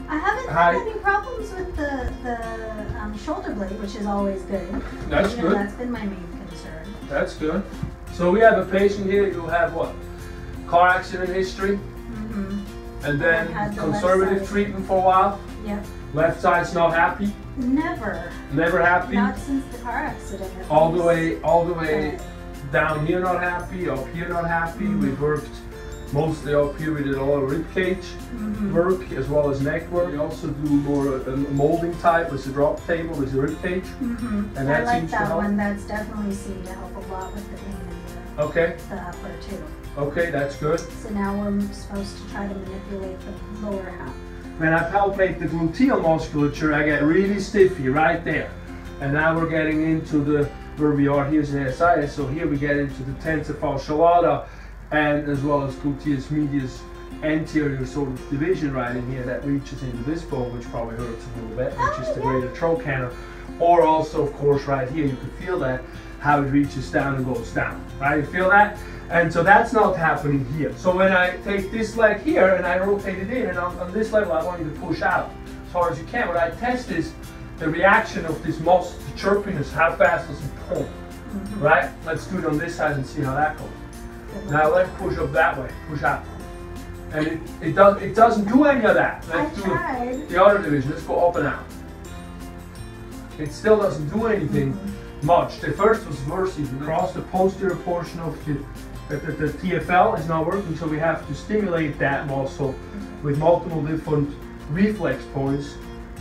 I haven't had any problems with the shoulder blade, which is always good. That's good. That's been my main concern. That's good. So we have a patient here who have what? Car accident history? And then conservative treatment for a while? Yep. Left side's not happy? Never. Never happy? Not since the car accident. All the way down here not happy, up here not happy. We've worked mostly up here. We did a lot of rib cage work as well as neck work. We also do more molding type with the drop table with the rib cage. And that I like seems to that help. one. That's definitely seemed to help a lot with the pain in the upper too. Okay, that's good. So now we're supposed to try to manipulate the lower half. When I palpate the gluteal musculature, I get really stiffy right there. And now we're getting into where we are, here's the SI, so here we get into the tensor fasciae lata and as well as gluteus medius anterior sort of division right in here that reaches into this bone, which probably hurts a little bit, which is the greater trochanter. Or also, of course, right here, you can feel that, how it reaches down and goes down, right? You feel that? And so that's not happening here. So when I take this leg here and I rotate it in, and on this level I want you to push out as hard as you can. What I test is the reaction of this muscle, the chirpiness, how fast does it pull, right? Let's do it on this side and see how that goes. Now let's push up that way, push out. And it doesn't do any of that. Let's do the other division, let's go up and out. It still doesn't do anything much. The first was worse, even across the posterior portion of the TFL is not working, so we have to stimulate that muscle with multiple different reflex points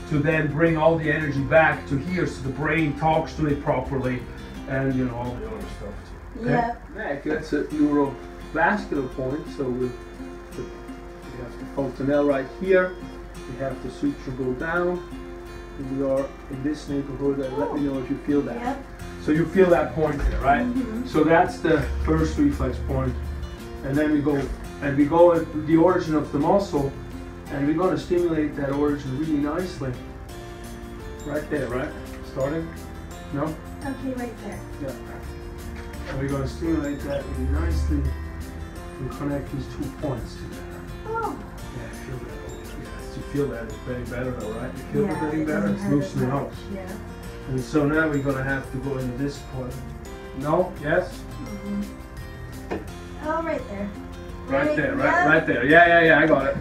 to then bring all the energy back to here so the brain talks to it properly and all the other stuff too. Okay? Yeah. Neck, that's a neurovascular point, so we have the fontanelle right here, we have the suture go down, and we are in this neighborhood, and let me know if you feel that. Yep. So you feel that point there, right? So that's the first reflex point. And then we go at the origin of the muscle, and we're going to stimulate that origin really nicely. Right there, right? Starting? No? Okay, right there. Yeah. And we're going to stimulate that really nicely and connect these 2 points together. Oh. Yeah, I feel that. Yes, you feel that. It's getting better though, right? You feel it getting better? It's loosening up. Yeah. And so now we're going to have to go into this point. No? Yes? Oh, right there. Right there, right there. Yeah, I got it.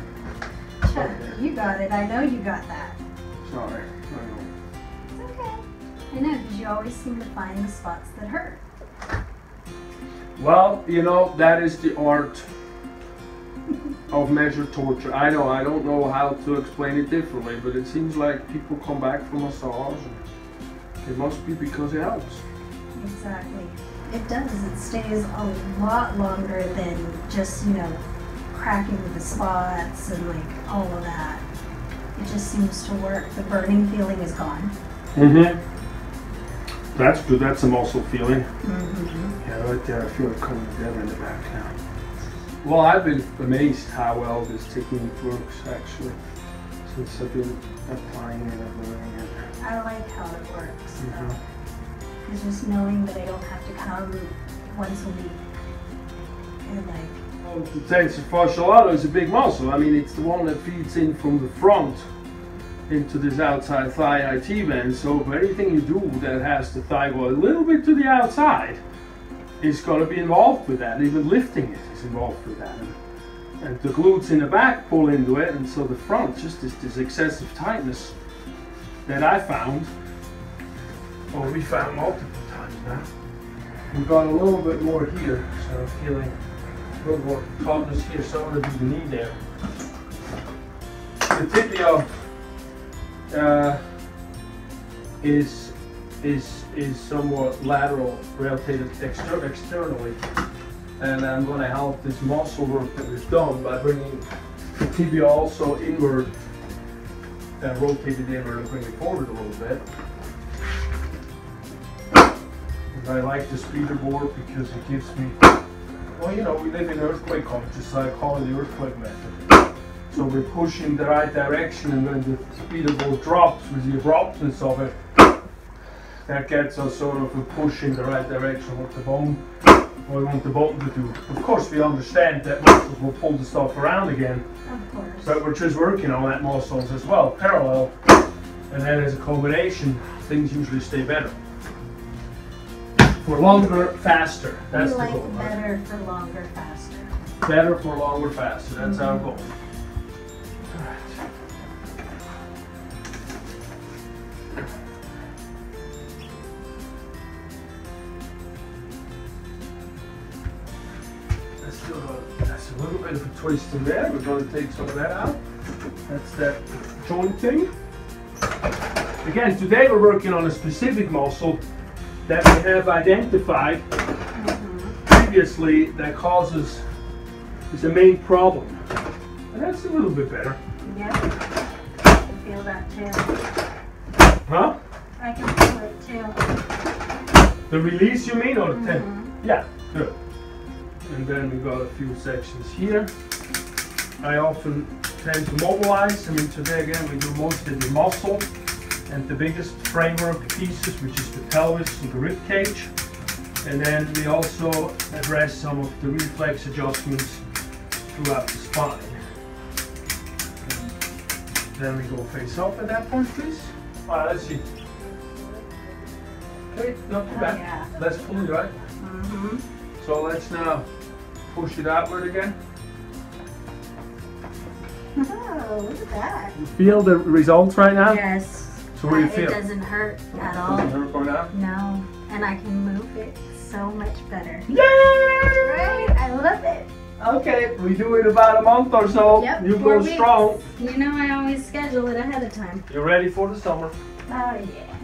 Okay. You got it. I know you got that. Sorry. I know. It's okay. I know, because you always seem to find the spots that hurt. Well, that is the art of measured torture. I know, I don't know how to explain it differently, but it seems like people come back from massage and it must be because it helps. Exactly. It does. It stays a lot longer than just, cracking the spots and like all of that. It just seems to work. The burning feeling is gone. That's good. That's a muscle feeling. Yeah, right there. I feel it coming together in the back now. Well, I've been amazed how well this technique works actually since I've been applying it and learning it. I like how it works. It's just knowing that I don't have to come once a week and like. Well, the tensor fasciae lata is a big muscle. I mean, it's the one that feeds in from the front into this outside thigh IT band. So for anything you do that has the thigh go a little bit to the outside, is going to be involved with that. Even lifting it is involved with that. And the glutes in the back pull into it, and so the front, just this excessive tightness that I found, or we found multiple times now. We've got a little bit more here, so I'm feeling a little more tautness here, so I'm going to do the knee there. The tibia is somewhat lateral, rotated externally, and I'm going to help this muscle work that we've done by bringing the tibia also inward, rotated inward and bring it forward a little bit. And I like the speeder board because it gives me, well, we live in earthquake country, so I call it the earthquake method. So we're pushing the right direction, and when the speeder board drops with the abruptness of it, that gets us sort of a push in the right direction with the bone what we want the button to do. Of course, we understand that muscles will pull the stuff around again, Of course. but we're just working on that muscles as well, parallel. And then as a combination, things usually stay better. For longer, faster. That's We the like goal. Right? better for longer, faster. Better for longer, faster. That's our goal. Alright. That's a little bit of a twist in there. We're going to take some of that out. That's that joint thing. Again, today we're working on a specific muscle that we have identified previously that causes is the main problem. And that's a little bit better. Yep. I can feel that too. Huh? I can feel it too. The release you mean, or the tension? Yeah, good. And then we got a few sections here. I often tend to mobilize. I mean, today again we do mostly the muscle and the biggest framework pieces, which is the pelvis and the rib cage. And then we also address some of the reflex adjustments throughout the spine. And then we go face up at that point, please. All right, let's see. Okay, not too bad. Yeah. Let's pull it, right? So let's now push it outward again. Oh, look at that. You feel the results right now? Yes. So what do you feel? It doesn't hurt at all. Doesn't hurt going down? No. And I can move it so much better. Yay! Right? I love it. Okay, we do it about a month or so. Yep, You 4 go weeks. strong. You know I always schedule it ahead of time. You're ready for the summer. Oh yeah.